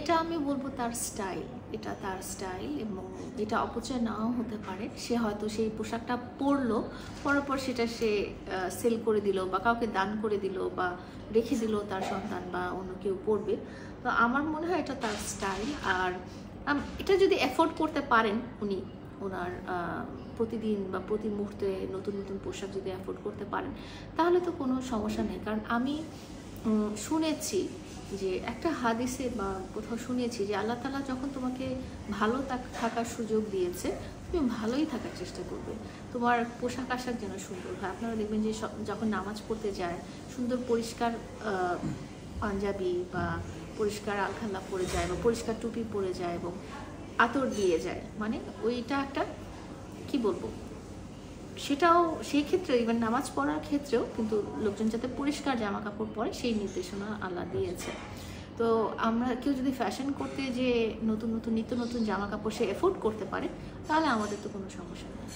এটা আমি বলব তার স্টাইল। এটা তার স্টাইল এবং এটা অপচয় নাও হতে পারে। সে হয়তো সেই পোশাকটা পরলো, পরার পর সেটা সে সেল করে দিল বা কাউকে দান করে দিল বা রেখে দিল তার সন্তান বা অন্য কেউ পরবে। তো আমার মনে হয় এটা তার স্টাইল। আর এটা যদি এফোর্ড করতে পারেন উনি, ওনার প্রতিদিন বা প্রতি মুহূর্তে নতুন নতুন পোশাক যদি এফোর্ড করতে পারেন, তাহলে তো কোনো সমস্যা নেই। কারণ আমি শুনেছি যে একটা হাদিসে বা কোথাও শুনেছি যে আল্লাহ তাআলা যখন তোমাকে ভালো থাকার সুযোগ দিয়েছে, তুমি ভালোই থাকার চেষ্টা করবে। তোমার পোশাক আশাক যেন সুন্দর হয়। আপনারা দেখবেন যে যখন নামাজ পড়তে যায়, সুন্দর পরিষ্কার পাঞ্জাবি বা পরিষ্কার আলখাল্লা পরে যায় বা পরিষ্কার টুপি পরে যায় এবং আতর দিয়ে যায়। মানে ওইটা একটা কি বলবো, সেটাও সেই ক্ষেত্রে ইভেন নামাজ পড়ার ক্ষেত্রেও কিন্তু লোকজন যাতে পরিষ্কার জামা কাপড় পরে সেই নির্দেশনা আল্লাহ দিয়েছে। তো আমরা কেউ যদি ফ্যাশন করতে যে নতুন নতুন নিত্য নতুন জামা কাপড় সে এফোর্ড করতে পারে, তাহলে আমাদের তো কোনো সমস্যা নেই।